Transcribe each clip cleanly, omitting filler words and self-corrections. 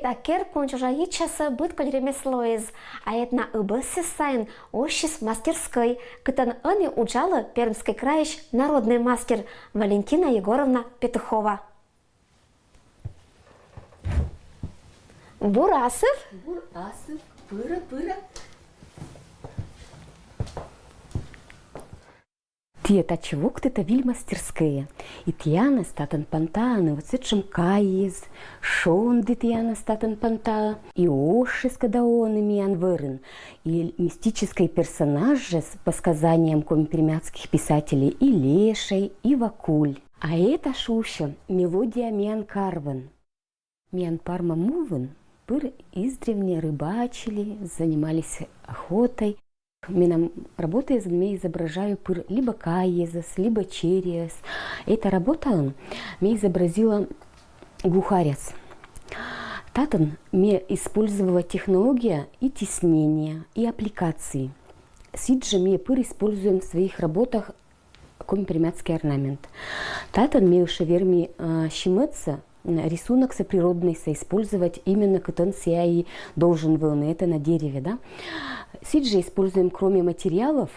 Это керпун чужаичаса быткаль ремеслоиз, а это на ыбыsse сайн ощис мастерской, кытан аны уджала Пермский краищ народный мастер Валентина Егоровна Петухова. Бурасов? Бурасов, пыра. Тиета чевок ты виль мастерская. И тьяна статан пантаны, вот сетшим каиз, шонды тьяна статан панта, и оши с кадаонами анвырын, и мистический персонаж же по сказаниям компермятских писателей и Лешей, и Вакуль. А это шуща мелодия Миан Карван. Миан Парма Муван пыр издревне рыбачили, занимались охотой. Минам работая, я изображаю пыр либо каезас, либо чериас. Эта работа мне изобразила глухарец. Татан мне использовала технология и теснения, и аппликации. Сиджи мне пыр используем в своих работах компермятский орнамент. Татан мне шеверми щемется рисунок соприродный использовать именно катан и должен был, это на дереве, да. Сиджи используем кроме материалов,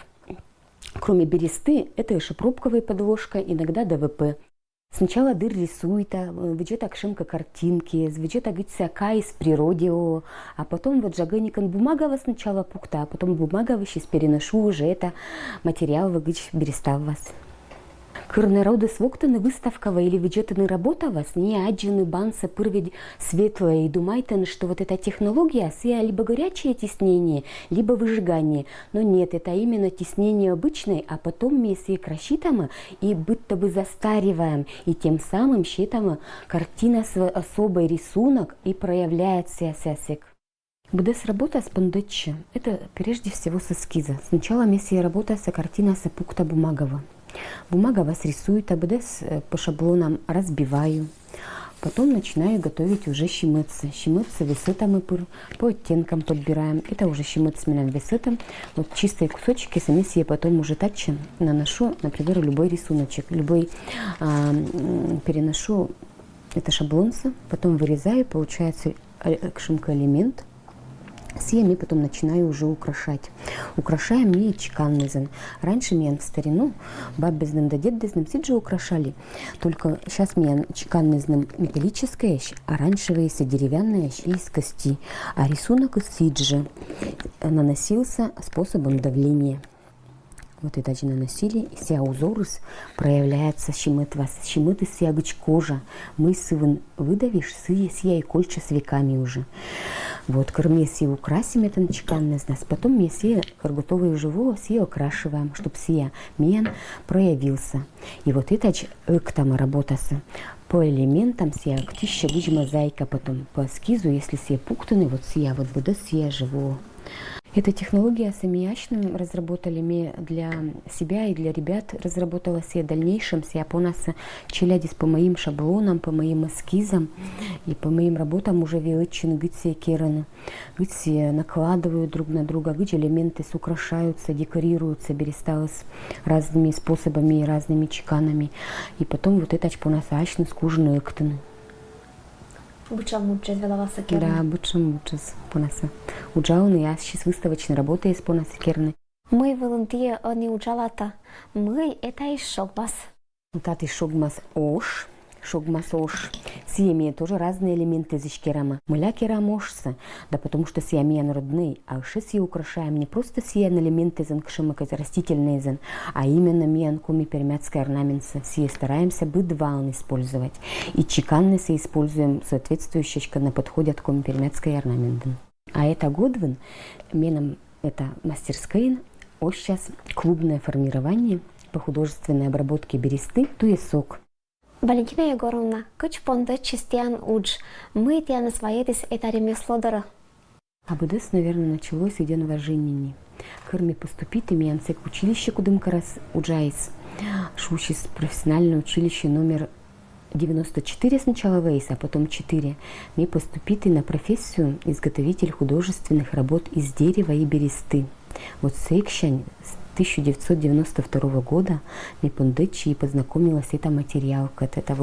кроме бересты, это еще пробковая подложка, иногда ДВП. Сначала дыр рисует, ведет акшемка картинки, ведет агится кай с природе, а потом вот жаганикан бумагова сначала пукта, а потом бумагова сейчас переношу уже это материал выгич береста в вас. Кыр народы своктаны выставкова или ведетаны работа вас, не аджины банса пырведь светлая и думайтан, что вот эта технология сия либо горячее теснение, либо выжигание. Но нет, это именно теснение обычное, а потом мы сия кращитама и будто бы застариваем, и тем самым щитама картина свой особый рисунок и проявляется сясек. Будес работа с пандычи, это прежде всего с эскиза. Сначала мессия работа с картина с пукта бумагова. Бумага вас рисует, а БДС по шаблонам разбиваю. Потом начинаю готовить уже щемыцы. Щемыцы высота мы по оттенкам подбираем. Это уже щемыц с высотом. Вот чистые кусочки сами себе потом уже тачем наношу, например, любой рисуночек, любой переношу это шаблонца, потом вырезаю, получается кшимка элемент. Сия потом начинаю уже украшать. Украшаем мне чеканный. Раньше меня в старину бабезным да дедезным сиджи украшали. Только сейчас меня чеканный металлическая, а раньше если деревянная из кости. А рисунок из сиджи наносился способом давления. Вот и даже наносили, и вся узор проявляется щемыт вас. Щемыт из ягоч кожа. Мы выдавишь, сия и кольча с веками уже. Вот, корме сия украсим это начеканное из нас. Потом мы сия готовые живого сия окрашиваем, чтобы сия мен проявился. И вот это там работается. По элементам сия ктища будь мозаика потом. По эскизу, если сия пуктаны, вот сия вот будет сия живого. Эта технология самиячную разработали мы для себя и для ребят. Разработала себе в дальнейшем, себя по нас челядис по моим шаблонам, по моим эскизам и по моим работам уже величины гыци кераны. Гыци накладывают друг на друга, гыци элементы украшаются, декорируются, бересталось разными способами и разными чеканами. И потом вот это по нас ачно скужено эктаны. Бучам учат велаваса керны. Да, бучам учат по нас. Уджауны, я сейчас выставочной работаю по нас керны. Мы волонтия не уджалата. Мы это и шогмас. Вот это и шогмас ош. Шогмас ош. Сия имеет тоже разные элементы из керама. Мыля керам ошса, да потому что сия имеет родные, а уши сия украшаем не просто сия элементы из растительные, а именно мианкуми пермятской орнаментса. Сия стараемся быть двалн использовать. И чеканны сия используем соответствующие на подходят к пермятской орнаменты. А это годвин, меном это мастерская, ось сейчас клубное формирование по художественной обработке бересты, туесок. Валентина Егоровна, кыч понды чистян удж, мы тяны своетесь это ремесло. А БДС, наверное, началось и день вожжения. Кырми поступить и мианцек в училище, кудым карас уджайс. Шучис профессиональное училище номер 94 сначала вейс, а потом 4. Мне поступить на профессию изготовитель художественных работ из дерева и бересты. Вот секшень 1992 года мне пондычи и познакомилась эта материалка. Это,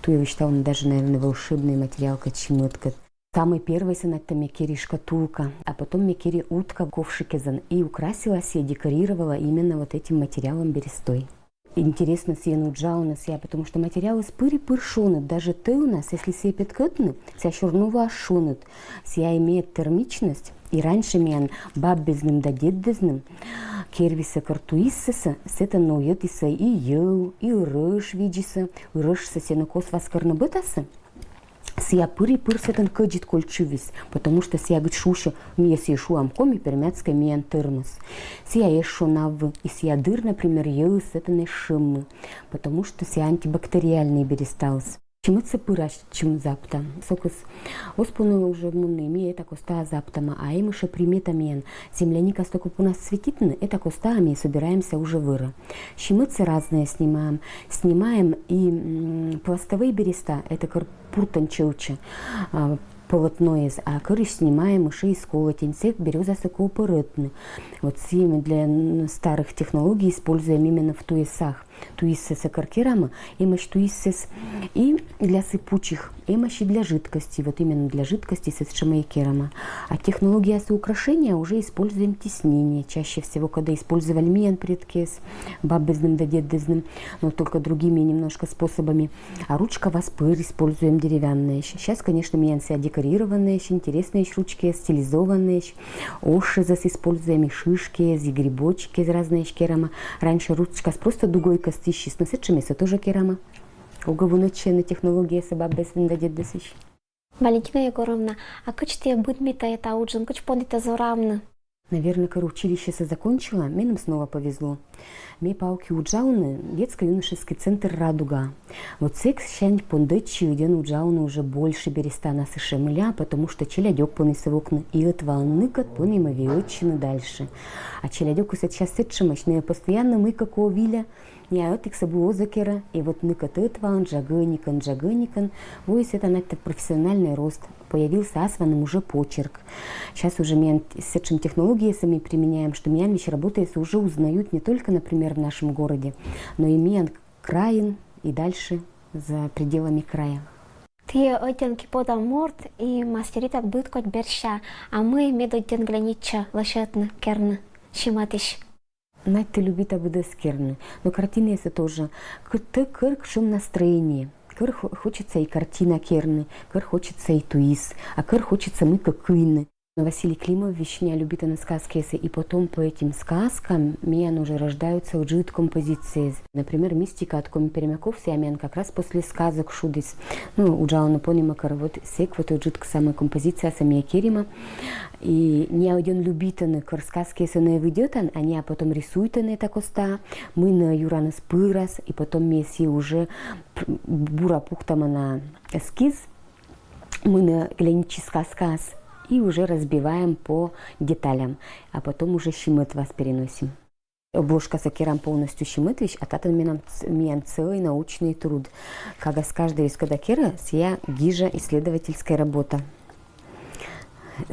я считала, даже, наверное, волшебный материалка чемытка. Самый первый это мекери шкатулка, а потом мекери утка ковшикезан. И украсилась я, декорировала именно вот этим материалом берестой. Интересно сия нуджауна сия, потому что материалы спыри-пыр шонут. Даже ты у нас, если сия петкотны, сия шурнува шонут. Сия имеет термичность. И раньше мен баббезным да деддезным кервиса картуиссеса сета ноетиса и ел, и рыш видиса, и рышса сенокос васкарна бытаса. Сия пыри-пыр сетан каджит кольчувис, потому что сия гчуша мне сия шуамкоми пермяцкая миан термос. Сия эшо навы, и сия дыр, например, ел сетан эшиммы, потому что сия антибактериальный бересталс. Чимыца пыраш, чим запта. Сокус оспону уже мунны имеет это коста заптама, а им еще примета мен. Земляника столько у нас светитны, это коста, а мы собираемся уже выра. Чимыцы разные снимаем. Снимаем и пластовые береста, это карпуртан челча, полотно из, а корыш снимаем еще из колотенцев, береза сокоупорытны. Вот сими для старых технологий используем именно в туесах. Туиссеса каркерама, имаш туиссес и для сыпучих, имаш и для жидкости, вот именно для жидкости с шамайкерама. А технология с украшения уже используем теснение, чаще всего, когда использовали миен предкес, баббезным да деддезным, но только другими немножко способами. А ручка васпыр используем деревянные. Сейчас, конечно, миен себя декорированные, интересные ручки, стилизованные, оши зас используем, и шишки, и грибочки из разные керама. Раньше ручка с просто дугой костищи, но сечемеса тоже керама. Уговуночена технология се баббезным да деддесищ. Валентина Егоровна, а качте быдмита это уджин, кач понита зорамны? Наверное, когда училище закончила, мне нам снова повезло. Мне пауки уджауны, детско-юношеский центр «Радуга». Вот секс щань пондычи, где уджауны уже больше береста на сышемля, потому что челядек понесе в окна, и от волны кот понемови очень дальше. А челядек сейчас сетшимочные постоянно мы какого виля, не от их собой озакера, и вот ныкот этван, джагыникан, вось это на-то профессиональный рост. Появился асваном уже почерк. Сейчас уже мы с этим технологиями сами применяем, что меня вещи работает, уже узнают не только, например, в нашем городе, но и мен краин и дальше за пределами края. Ты оттенки подам морд и мастерит быткоть берща, а мы медотен глянича лошадны керны. Шиматиш. Надь ты любит абудес керны, но картины это тоже. Ты кырк шум настроение. Кыр хочется и картина керны, кыр хочется и туис, а кыр хочется мы как кыны. Но Василий Климович не любит на сказки, и потом по этим сказкам меня уже рождаются уджит композиции. Например, мистика от Коми Перемяков сямен как раз после сказок шудис. Ну, уджауна понимакар, вот сек, вот уджит самая композиция самия керима. И не один любитан, кыр сказки не выйдет, они а потом рисуют на это коста. Мы на Юранас пырас, и потом месси уже бура пухтама на эскиз. Мы на клинический сказ. И уже разбиваем по деталям, а потом уже щемет вас переносим. Обложка с акером полностью щемет, а тата меня целый научный труд. Когда с каждой из кадакера сия гижа исследовательская работа.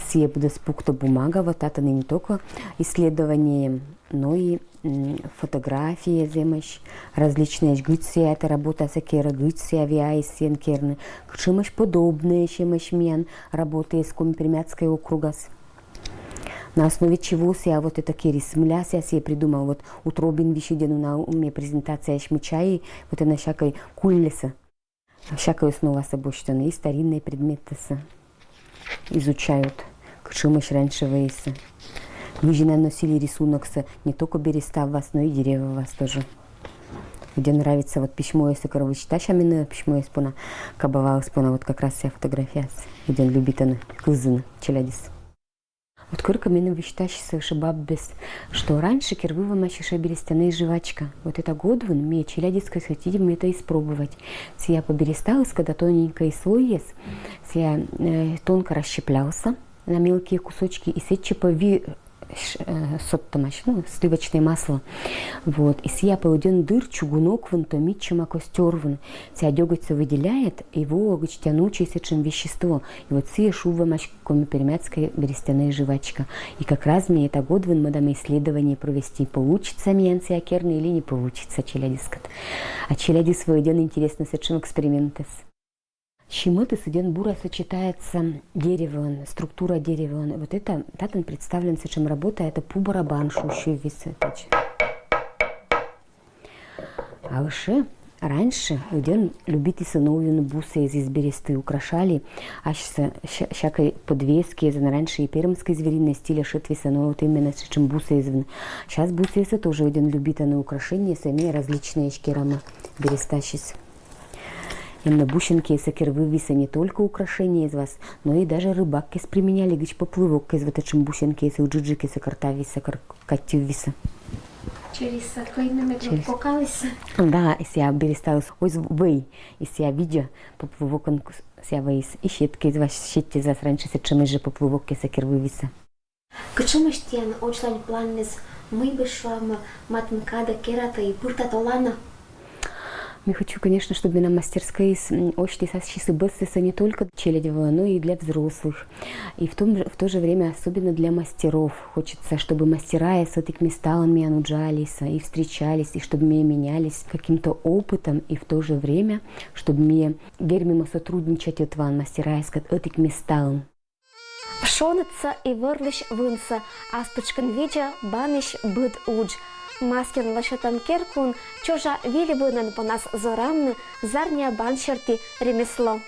Сия будет спукта бумага, вот это не только исследование, но и фотографии земеш, различные гыция, это работа сакера, гыция, авиа, сенкерны, чимось подобное, чимось мен, работает с Компермяцкой округас. На основе чего я вот это керис мляс, я себе придумал, вот утробин вещедену на уме презентация шмычаи, вот она всякой куллеса, всякой снова собой, и старинные предметы изучают, чимось раньше вейса. Вы же наносили рисунок не только береста в вас, но и дерева в вас тоже. Где нравится вот письмо, если корова читаешь, а мне письмо испона, кабава испона, вот как раз вся фотография, где он любит она, кызына, челядис. Вот сколько меня вычитаешь, шибаб без, что раньше кирвыва мачиша берестяная жвачка. Вот это год вон, мне челядиской хотите мы это испробовать. Сия побересталась, когда тоненький слой есть, сия тонко расщеплялся на мелкие кусочки, и сетчи соттамаш, ну, сливочное масло. Вот. И сия по один дыр чугунок вон то митчима костер вон. Сия дёготь выделяет, его огоч тянучее сечем вещество. И вот сия шувамаш комипермяцкая берестяная жвачка. И как раз мне это год вон мы дам исследование провести. Получится мне сия керна или не получится челядискат. А челядис свой день интересно сечем экспериментес. Щемыты с иден бура сочетается дерево, структура дерева. Вот это, татан представлен, с чем работа, это пу-барабан, шущий висы. А выше раньше иден любите сыновью бусы из бересты украшали, а всякой подвески, раньше и пермской звериной стиля шитви сыновью, вот именно с чем бусы из. Сейчас бусы это тоже иден любите на украшения, сами различные шкерама берестащись. Именно бусинки и сакервывисы не только украшения из вас, но и даже рыбаки применяли гич поплывок из вот этим бусинки и уджиджики сакартависа, катювиса. Через кайнами покалися. Да, если я берестала ой вы, если я видя поплывок он ся выис и щетки из вас щетки из вас раньше с чем же поплывок и сакервывиса. Качем штен очлань планнес мы бы швам матнкада керата и пурта толана. Я хочу, конечно, чтобы на мастерской очки сосчисы бессеса не только челядевого, но и для взрослых. И в то же время особенно для мастеров. Хочется, чтобы мастера с этими сталами ануджались и встречались, и чтобы мы менялись каким-то опытом, и в то же время, чтобы мы гермимо сотрудничать отван мастера с этими сталами. Пшониться и вырлищ вынса, а спочкан видя банищ быт удж. Маскер лашетан керкун, чожа вили вынан по нас зорамны, зарня баншерти ремесло.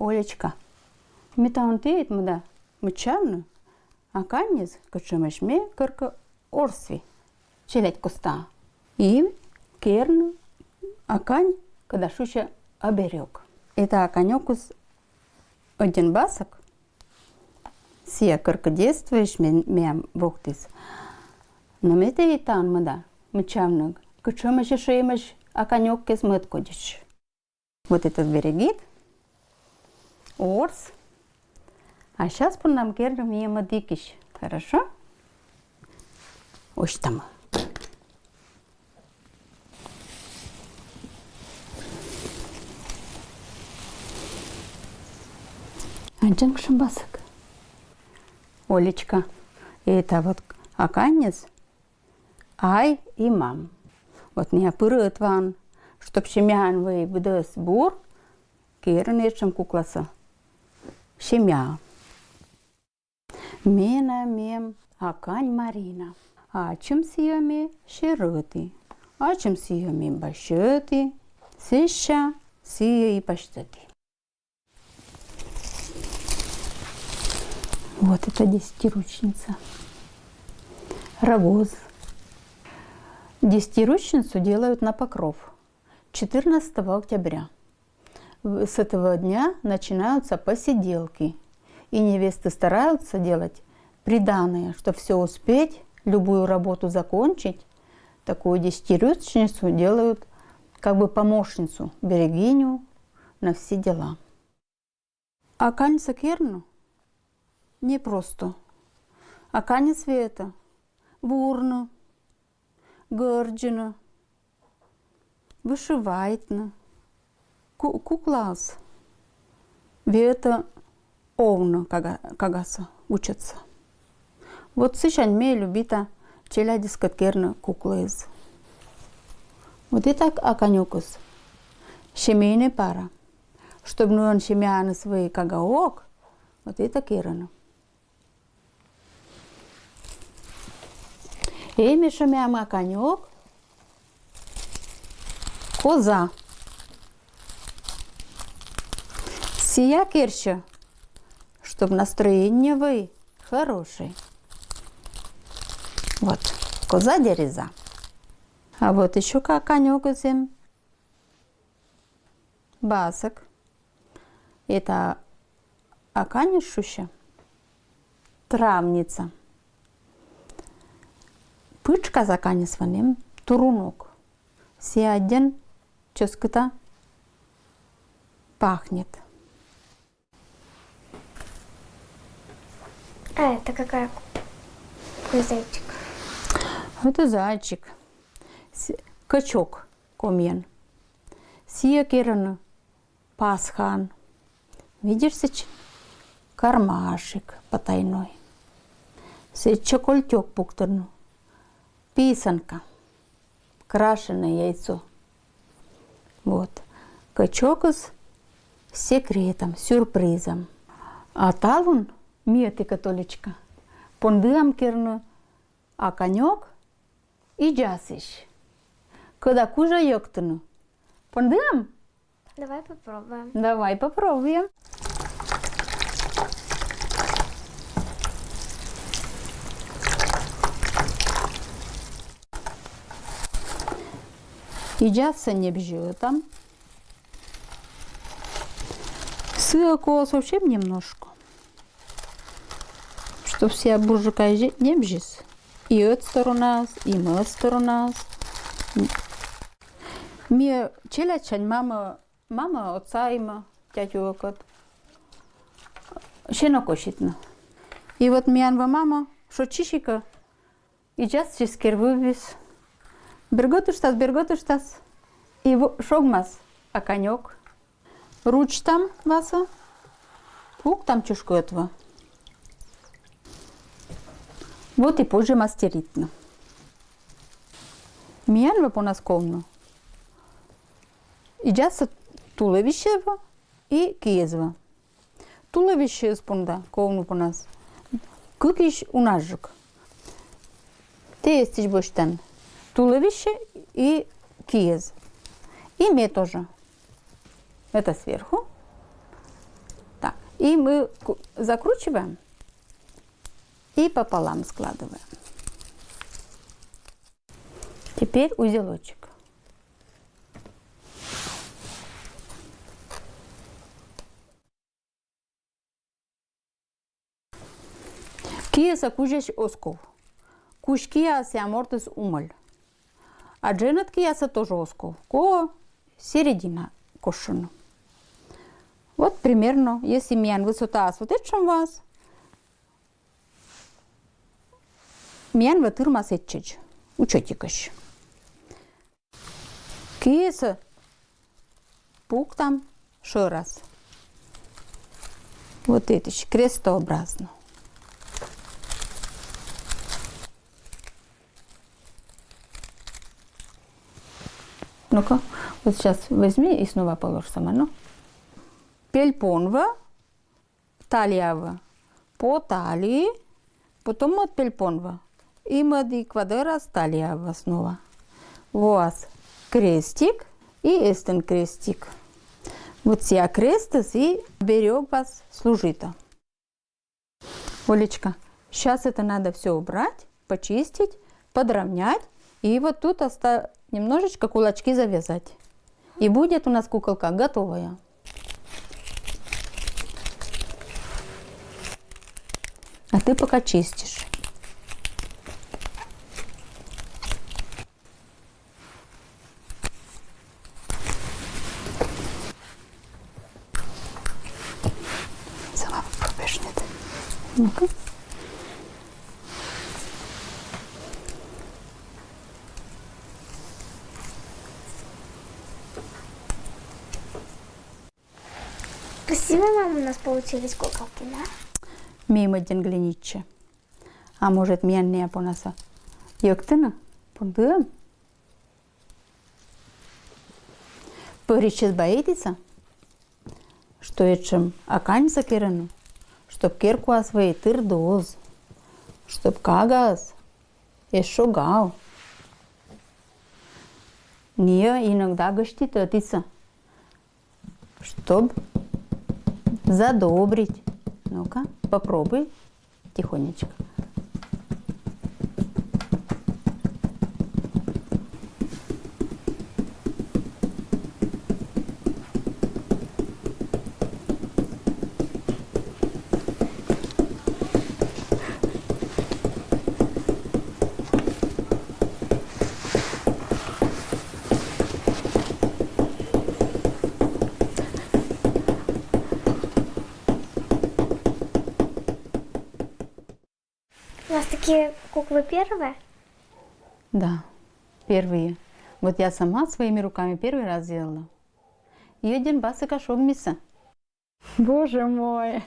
Олечка, метаун теет мда, мчавну, а канез, качемешме, кырка орсви, челять коста. И керн, акань, когда шуща оберег. Это аканекус один басок, сия кырка действуешь мям вохтис. Но мете и тан мда, мчавну, качемеш шеемеш аканек кес мэткодиш. Вот этот берегит. Орс. А сейчас по нам кернем ема дикиш. Хорошо? Ось там. Анчанг шамбасак. Олечка. Это вот аканец. Ай и мам. Вот не опырыт ван. Чтоб щемян вы бдес бур. Керн ечем кукласа. Щемя. Мена мем акань Марина. А чем сиями широты. А чем сиями башеты. Сища сия и паштеты. Вот это десятиручница. Равоз. Десятиручницу делают на покров 14 октября. С этого дня начинаются посиделки. И невесты стараются делать приданое, чтобы все успеть, любую работу закончить. Такую десятиручницу делают как бы помощницу, берегиню на все дела. А канца керну не просто. А каня света бурно, горджина, вышивайтна, куклас. Вета овно кагаса учатся. Вот сейчас мне любита челя дискоткерна кукла из. Вот это аканюкус. Семейная пара. Чтобы он семьяны свои кагаок, вот это керана. Эми шумям аканюк. Коза. Сия керча, чтобы настроение вы хорошее. Вот, коза дереза. А вот еще как конек зим. Басок. Это аканишуща. Травница. Пычка заканисванем турунок. Сиаден ческата пахнет. А это какой зайчик? Это зайчик. Качок комен. Сия керана пасхан. Видишь, кармашек потайной. Чокольтек пукторный. Писанка. Крашеное яйцо. Вот. Качок с секретом, сюрпризом. А талун, миоти католичка, пондыам керну, а конек и джасиш. Когда кужа йоктыну. Пондыам? Давай попробуем. Давай попробуем. Едятся не бжетом. Сыра совсем немножко. Чтоб все буржука не бжис. И от стороны, и мы от стороны. Мне челячань мама отца има, тятю окот. Ще накошитно. И вот мянва мама, что чишика, и час чискер вывез. Берготуштас. И шогмас, а конек. Руч там васа, пук там чушкотва. Вот и позже мастеритно. Мянва по нас ковну. И джаса туловищева и киезва. Туловище спонда ковну по нас. Кукиш унажик. Те естиш боштан. Туловище и киез. И мне тоже. Это сверху. Так. И мы закручиваем и пополам складываем. Теперь узелочек. Киеса кужеш осков. Кушкия се амортес умаль. А дженет кияса тоже осков. Ко середина кошена. Вот примерно, если мян высота вот это у вас, мян ватырма сетчеч. Учетикаш. Киеса пук там еще раз. Вот это крестообразно. Ну-ка, вот сейчас возьми и снова положь сама, ну. Пельпонва, талиява, по талии, потом от пельпонва. И мади квадра талиява снова. Вот крестик и эстен крестик. Вот сия крестес и берег вас служита. Олечка, сейчас это надо все убрать, почистить, подровнять. И вот тут немножечко кулачки завязать. И будет у нас куколка готовая. А ты пока чистишь. Сама попробуешь, нет? Ну-ка. Красивые, мама, у нас получились куколки, да? Мимо денглиниче. А может, мяне по нас йоктина? Пондым? Поричес боитесь, что этим акань закирану, чтоб кирку освои тырдоз, чтоб кагаз эшогал. Не иногда гостит отиса, чтоб задобрить. Ну-ка, попробуй тихонечко. У вас такие куклы первые? Да, первые. Вот я сама своими руками первый раз сделала. И один басика шогмиса. Боже мой!